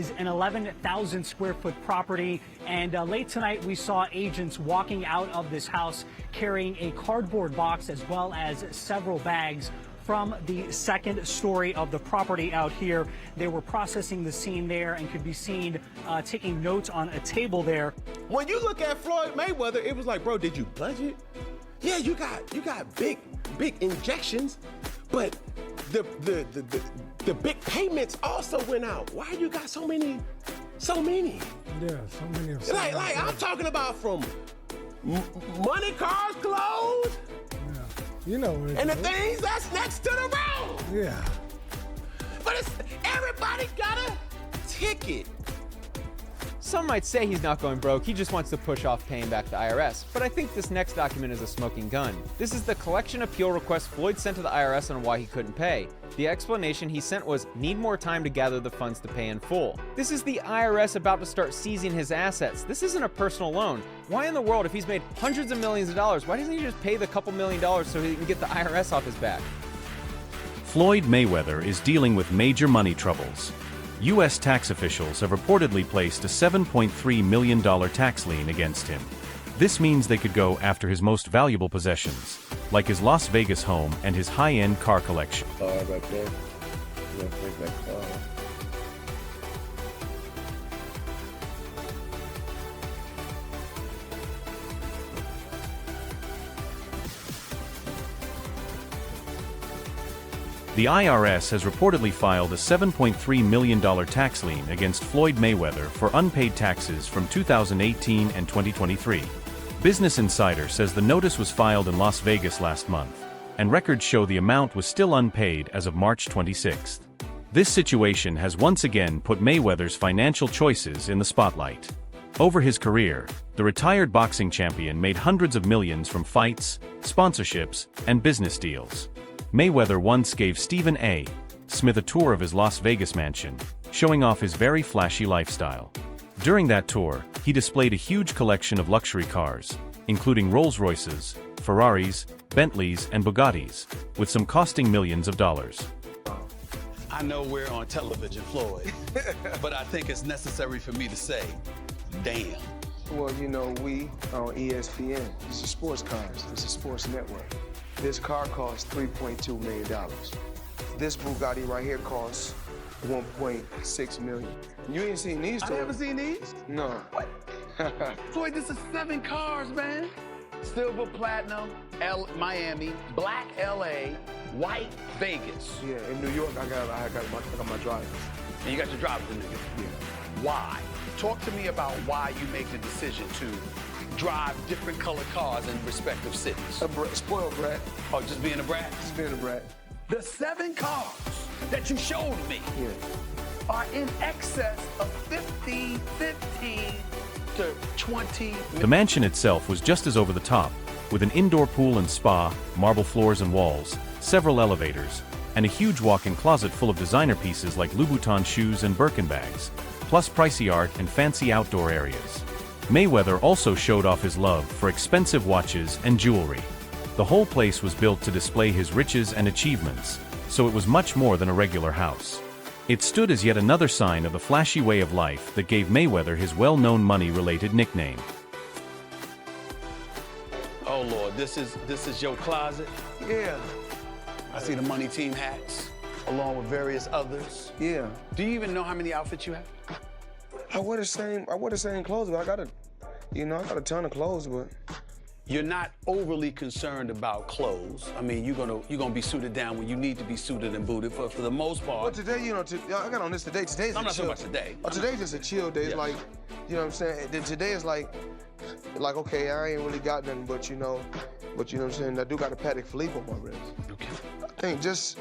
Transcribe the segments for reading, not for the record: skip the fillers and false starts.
Is an 11,000 square foot property, and late tonight we saw agents walking out of this house carrying a cardboard box as well as several bags from the second story of the property out here. They were processing the scene there and could be seen taking notes on a table there. When you look at Floyd Mayweather, it was like, bro, did you budget? Yeah, you got big injections, but the big payments also went out. Why you got so many? Yeah, so many of them. Like I'm talking about from money, cars, clothes. Yeah. You know what it and the is. things that's next to the road. Yeah. But everybody got a ticket. Some might say he's not going broke, he just wants to push off paying back the IRS. But I think this next document is a smoking gun. This is the collection appeal request Floyd sent to the IRS on why he couldn't pay. The explanation he sent was, need more time to gather the funds to pay in full. This is the IRS about to start seizing his assets. This isn't a personal loan. Why in the world, if he's made hundreds of millions of dollars, why doesn't he just pay the couple $1 million so he can get the IRS off his back? Floyd Mayweather is dealing with major money troubles. U.S. tax officials have reportedly placed a $7.3 million tax lien against him. This means they could go after his most valuable possessions, like his Las Vegas home and his high-end car collection. Right there. Yeah, take that car. The IRS has reportedly filed a $7.3 million tax lien against Floyd Mayweather for unpaid taxes from 2018 and 2023. Business Insider says the notice was filed in Las Vegas last month, and records show the amount was still unpaid as of March 26. This situation has once again put Mayweather's financial choices in the spotlight. Over his career, the retired boxing champion made hundreds of millions from fights, sponsorships, and business deals. Mayweather once gave Stephen A. Smith a tour of his Las Vegas mansion, showing off his very flashy lifestyle. During that tour, he displayed a huge collection of luxury cars, including Rolls-Royces, Ferraris, Bentleys, and Bugattis, with some costing millions of dollars. I know we're on television, Floyd, but I think it's necessary for me to say, damn. Well, you know, we on ESPN. This is sports cars. This is sports network. This car costs $3.2 million. This Bugatti right here costs $1.6 million. You ain't seen these two? I haven't seen these? No. What? Floyd, this is 7 cars, man. Silver, platinum, Miami, black LA, white Vegas. Yeah, in New York, I got my drivers. And you got your drivers in New York? Yeah. Why? Talk to me about why you make the decision to drive different colored cars in respective cities. Spoiled brat. Oh, just being a brat? Just being a brat. The 7 cars that you showed me are in excess of 15 to 20. The mansion itself was just as over the top, with an indoor pool and spa, marble floors and walls, several elevators, and a huge walk-in closet full of designer pieces like Louboutin shoes and Birkin bags, plus pricey art and fancy outdoor areas. Mayweather also showed off his love for expensive watches and jewelry. The whole place was built to display his riches and achievements, so it was much more than a regular house. It stood as yet another sign of the flashy way of life that gave Mayweather his well-known money-related nickname. Oh Lord, this is your closet? Yeah. I see the money team hats, along with various others. Yeah. Do you even know how many outfits you have? I wear the same clothes, but I got a ton of clothes, but You're not overly concerned about clothes. I mean, you're gonna be suited down when you need to be suited and booted for the most part. Well, today, I got on this today. Today's I'm not chill. talking about today. Oh, today's just a chill day. It's like, you know what I'm saying? Then today is like, okay, I ain't really got nothing, but you know what I'm saying? I do got a Patek Philippe on my wrist. Okay. I think this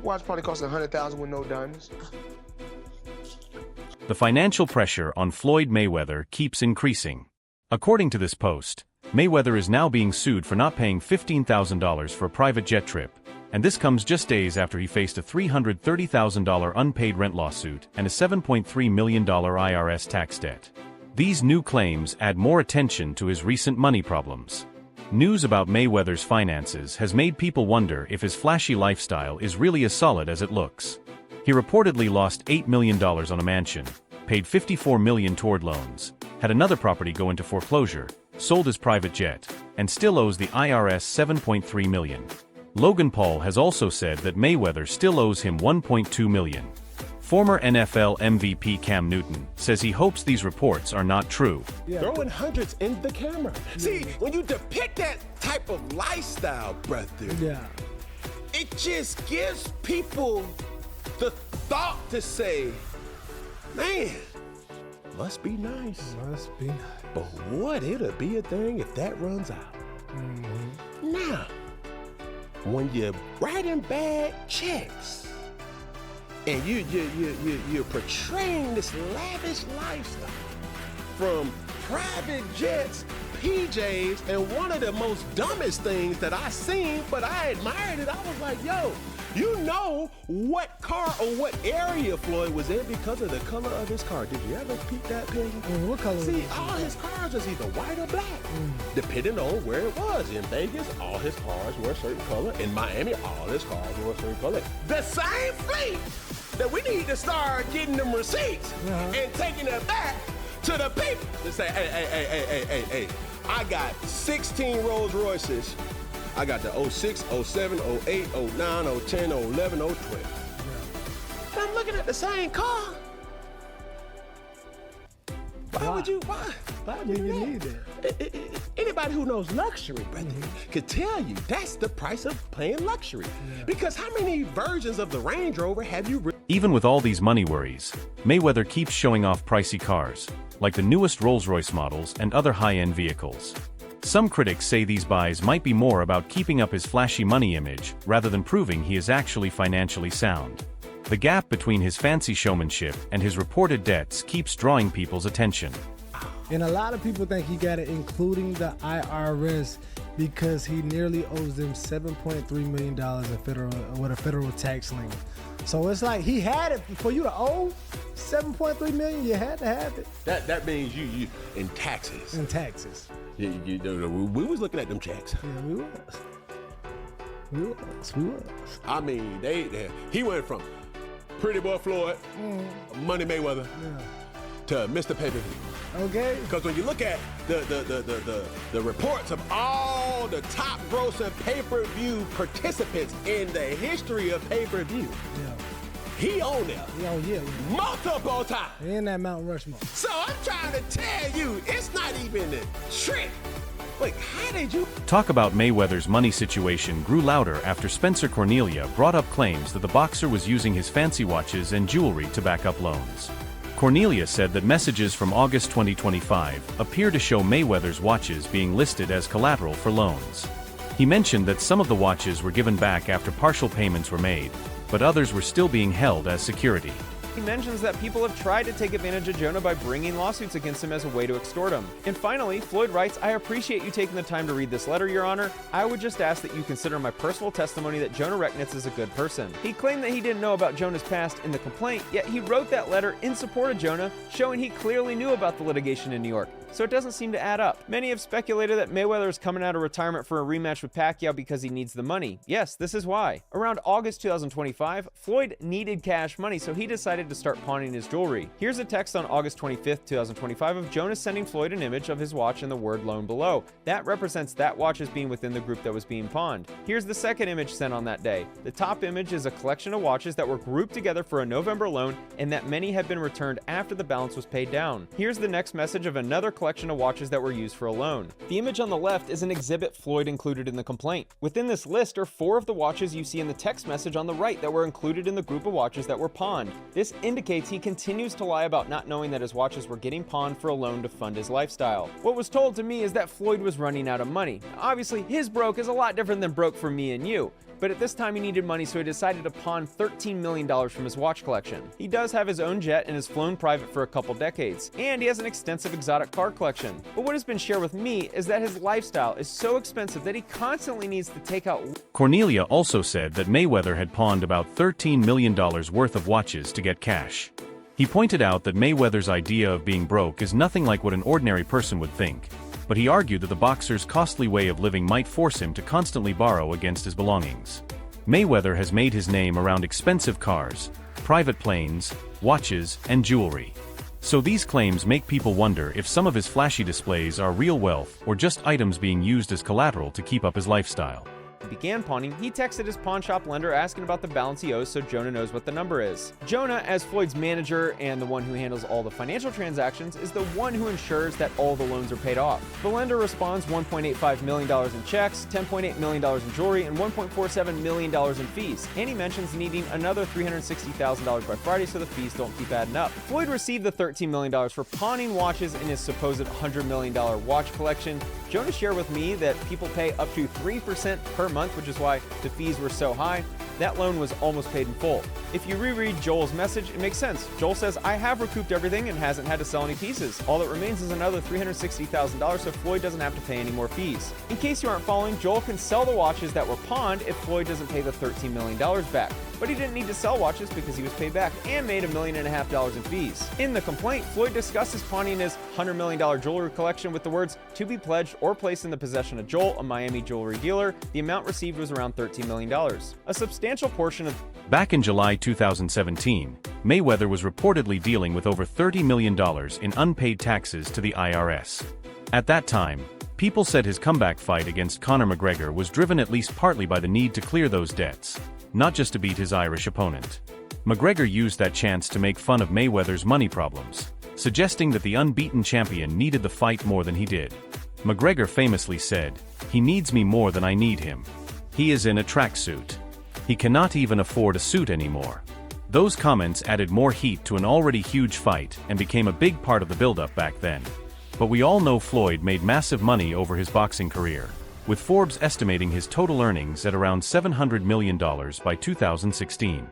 watch probably costs $100,000 with no diamonds. The financial pressure on Floyd Mayweather keeps increasing. According to this post, Mayweather is now being sued for not paying $15,000 for a private jet trip, and this comes just days after he faced a $330,000 unpaid rent lawsuit and a $7.3 million IRS tax debt. These new claims add more attention to his recent money problems. News about Mayweather's finances has made people wonder if his flashy lifestyle is really as solid as it looks. He reportedly lost $8 million on a mansion, paid $54 million toward loans, had another property go into foreclosure, sold his private jet, and still owes the IRS $7.3 million. Logan Paul has also said that Mayweather still owes him $1.2 million. Former NFL MVP Cam Newton says he hopes these reports are not true. Throwing hundreds in the camera. See, when you depict that type of lifestyle, brother, it just gives people the thought to say, man, must be nice. Must be nice. But what it'll be a thing if that runs out. Now, when you're writing bad checks and you're portraying this lavish lifestyle from private jets, PJs, and one of the most dumbest things that I seen, but I admired it. I was like, yo, you know what car or what area Floyd was in because of the color of his car. Did you ever peep that, Peggy? What color? See, all his cars was either white or black, depending on where it was. In Vegas, all his cars were a certain color. In Miami, all his cars were a certain color. The same fleet that we need to start getting them receipts and taking it back to the people to say, hey, I got 16 Rolls Royces. I got the 06, 07, 08, 09, 010, 011, 012. And I'm looking at the same car. Why do you need that? Anybody who knows luxury, brother, could tell you that's the price of playing luxury. Because how many versions of the Range Rover have you Even with all these money worries, Mayweather keeps showing off pricey cars, like the newest Rolls-Royce models and other high-end vehicles. Some critics say these buys might be more about keeping up his flashy money image rather than proving he is actually financially sound. The gap between his fancy showmanship and his reported debts keeps drawing people's attention. And a lot of people think he got it, including the IRS, because he nearly owes them $7.3 million in federal tax lien. So it's like he had it for you to owe $7.3 million. You had to have it. That means you in taxes. In taxes. We was looking at them checks. Yeah, we was. I mean, he went from Pretty Boy Floyd, Money Mayweather, to Mr. Pay-Per-View. Okay. Because when you look at the reports of all the top grossing pay-per-view participants in the history of pay-per-view, he on there. Multiple times. In that Mount Rushmore. So I'm trying to tell you, it's not even a trick. Wait, how did you? Talk about Mayweather's money situation grew louder after Spencer Cornelia brought up claims that the boxer was using his fancy watches and jewelry to back up loans. Cornelia said that messages from August 2025 appear to show Mayweather's watches being listed as collateral for loans. He mentioned that some of the watches were given back after partial payments were made, but others were still being held as security. He mentions that people have tried to take advantage of Jonah by bringing lawsuits against him as a way to extort him. And finally, Floyd writes, I appreciate you taking the time to read this letter, Your Honor. I would just ask that you consider my personal testimony that Jonah Recknitz is a good person. He claimed that he didn't know about Jonah's past in the complaint, yet he wrote that letter in support of Jonah, showing he clearly knew about the litigation in New York. So it doesn't seem to add up. Many have speculated that Mayweather is coming out of retirement for a rematch with Pacquiao because he needs the money. Yes, this is why. Around August 2025, Floyd needed cash money, so he decided to start pawning his jewelry. Here's a text on August 25th, 2025 of Jonas sending Floyd an image of his watch and the word loan below. That represents that watch as being within the group that was being pawned. Here's the second image sent on that day. The top image is a collection of watches that were grouped together for a November loan and that many had been returned after the balance was paid down. Here's the next message of another collection of watches that were used for a loan. The image on the left is an exhibit Floyd included in the complaint. Within this list are 4 of the watches you see in the text message on the right that were included in the group of watches that were pawned. This indicates he continues to lie about not knowing that his watches were getting pawned for a loan to fund his lifestyle. What was told to me is that Floyd was running out of money. Obviously, his broke is a lot different than broke for me and you. But at this time he needed money, so he decided to pawn $13 million from his watch collection. He does have his own jet and has flown private for a couple decades, and he has an extensive exotic car collection. But what has been shared with me is that his lifestyle is so expensive that he constantly needs to take out. Cornelia also said that Mayweather had pawned about $13 million worth of watches to get cash. He pointed out that Mayweather's idea of being broke is nothing like what an ordinary person would think, but he argued that the boxer's costly way of living might force him to constantly borrow against his belongings. Mayweather has made his name around expensive cars, private planes, watches, and jewelry. So these claims make people wonder if some of his flashy displays are real wealth or just items being used as collateral to keep up his lifestyle. Began pawning, he texted his pawn shop lender asking about the balance he owes so Jonah knows what the number is. Jonah, as Floyd's manager and the one who handles all the financial transactions, is the one who ensures that all the loans are paid off. The lender responds $1.85 million in checks, $10.8 million in jewelry, and $1.47 million in fees. And he mentions needing another $360,000 by Friday so the fees don't keep adding up. Floyd received the $13 million for pawning watches in his supposed $100 million watch collection. Jonah shared with me that people pay up to 3% per month, which is why the fees were so high. That loan was almost paid in full. If you reread Joel's message, it makes sense. Joel says, I have recouped everything and hasn't had to sell any pieces. All that remains is another $360,000 so Floyd doesn't have to pay any more fees. In case you aren't following, Joel can sell the watches that were pawned if Floyd doesn't pay the $13 million back. But he didn't need to sell watches because he was paid back and made $1.5 million in fees. In the complaint, Floyd discusses pawning his $100 million jewelry collection with the words, to be pledged or placed in the possession of Joel, a Miami jewelry dealer. The amount received was around $13 million. A substantial portion of... Back in July 2017, Mayweather was reportedly dealing with over $30 million in unpaid taxes to the IRS. At that time, people said his comeback fight against Conor McGregor was driven at least partly by the need to clear those debts, not just to beat his Irish opponent. McGregor used that chance to make fun of Mayweather's money problems, suggesting that the unbeaten champion needed the fight more than he did. McGregor famously said, "He needs me more than I need him. He is in a tracksuit. He cannot even afford a suit anymore." Those comments added more heat to an already huge fight and became a big part of the build-up back then. But we all know Floyd made massive money over his boxing career, with Forbes estimating his total earnings at around $700 million by 2016.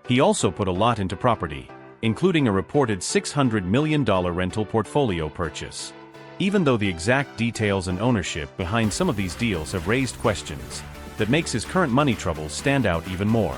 He also put a lot into property, including a reported $600 million rental portfolio purchase. Even though the exact details and ownership behind some of these deals have raised questions, that makes his current money troubles stand out even more.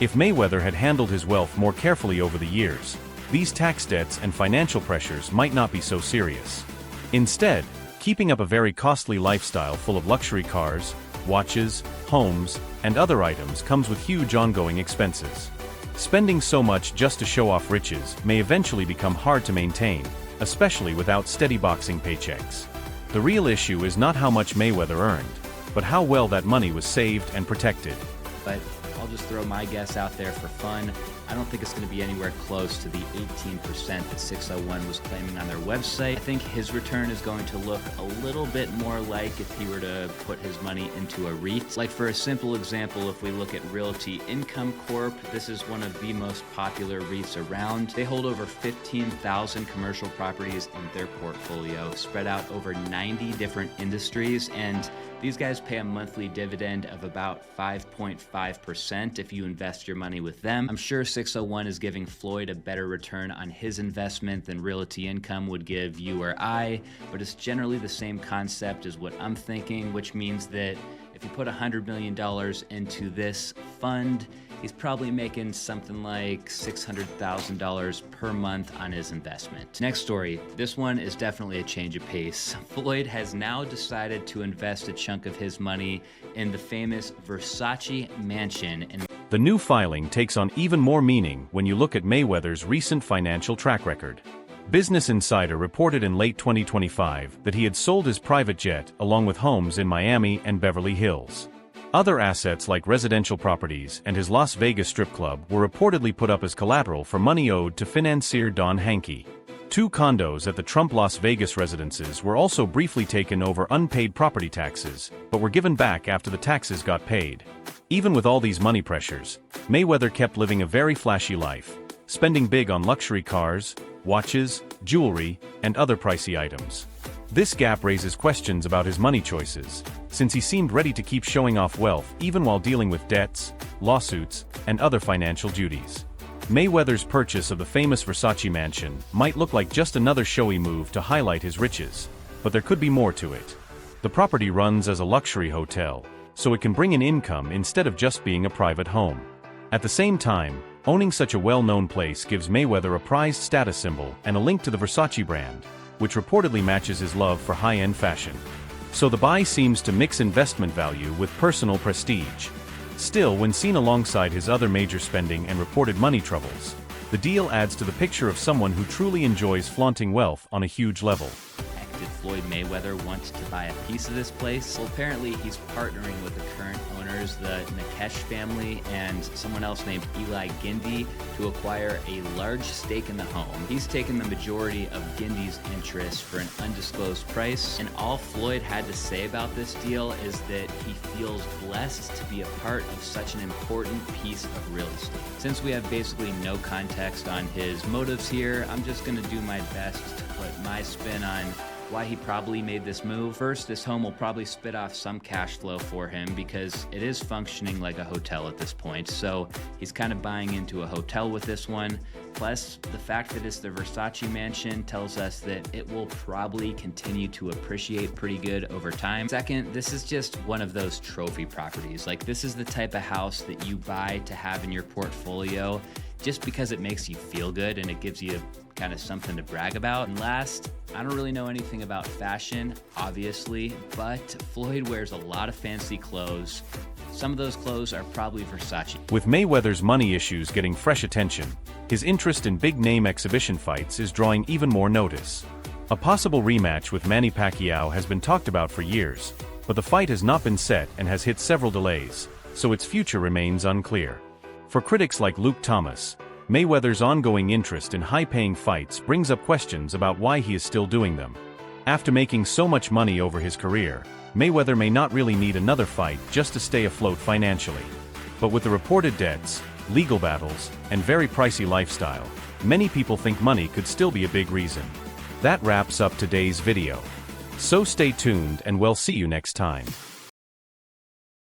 If Mayweather had handled his wealth more carefully over the years, these tax debts and financial pressures might not be so serious. Instead, keeping up a very costly lifestyle full of luxury cars, watches, homes, and other items comes with huge ongoing expenses. Spending so much just to show off riches may eventually become hard to maintain, especially without steady boxing paychecks. The real issue is not how much Mayweather earned, but how well that money was saved and protected. But I'll just throw my guess out there for fun. I don't think it's going to be anywhere close to the 18% that 601 was claiming on their website. I think his return is going to look a little bit more like if he were to put his money into a REIT. Like for a simple example, if we look at Realty Income Corp, this is one of the most popular REITs around. They hold over 15,000 commercial properties in their portfolio, spread out over 90 different industries, and these guys pay a monthly dividend of about 5.5% if you invest your money with them. I'm sure 601 is giving Floyd a better return on his investment than Realty Income would give you or I, but it's generally the same concept as what I'm thinking, which means that if you put $100 million into this fund, he's probably making something like $600,000 per month on his investment. Next story. This one is definitely a change of pace. Floyd has now decided to invest a chunk of his money in the famous Versace mansion in... The new filing takes on even more meaning when you look at Mayweather's recent financial track record. Business Insider reported in late 2025 that he had sold his private jet along with homes in Miami and Beverly Hills. Other assets like residential properties and his Las Vegas strip club were reportedly put up as collateral for money owed to financier Don Hankey. 2 condos at the Trump Las Vegas residences were also briefly taken over unpaid property taxes, but were given back after the taxes got paid. Even with all these money pressures, Mayweather kept living a very flashy life, spending big on luxury cars, watches, jewelry, and other pricey items. This gap raises questions about his money choices, since he seemed ready to keep showing off wealth even while dealing with debts, lawsuits, and other financial duties. Mayweather's purchase of the famous Versace mansion might look like just another showy move to highlight his riches, but there could be more to it. The property runs as a luxury hotel, so it can bring in income instead of just being a private home. At the same time, owning such a well-known place gives Mayweather a prized status symbol and a link to the Versace brand, which reportedly matches his love for high-end fashion. So the buy seems to mix investment value with personal prestige. Still, when seen alongside his other major spending and reported money troubles, The deal adds to the picture of someone who truly enjoys flaunting wealth on a huge level. Did Floyd Mayweather want to buy a piece of this place? Well, apparently he's partnering with the current owners, the Nikesh family, and someone else named Eli Gindy to acquire a large stake in the home. He's taken the majority of Gindy's interest for an undisclosed price, and all Floyd had to say about this deal is that he feels blessed to be a part of such an important piece of real estate. Since we have basically no context on his motives here, I'm just going to do my best to put my spin on why he probably made this move. First, this home will probably spit off some cash flow for him because it is functioning like a hotel at this point. So he's kind of buying into a hotel with this one. Plus, the fact that it's the Versace mansion tells us that it will probably continue to appreciate pretty good over time. Second, this is just one of those trophy properties. Like, this is the type of house that you buy to have in your portfolio just because it makes you feel good and it gives you kind of something to brag about. And last, I don't really know anything about fashion, obviously, but Floyd wears a lot of fancy clothes. Some of those clothes are probably Versace. With Mayweather's money issues getting fresh attention, his interest in big-name exhibition fights is drawing even more notice. A possible rematch with Manny Pacquiao has been talked about for years, but the fight has not been set and has hit several delays, so its future remains unclear. For critics like Luke Thomas, Mayweather's ongoing interest in high-paying fights brings up questions about why he is still doing them. After making so much money over his career, Mayweather may not really need another fight just to stay afloat financially. But with the reported debts, legal battles, and very pricey lifestyle, many people think money could still be a big reason. That wraps up today's video. So stay tuned and we'll see you next time.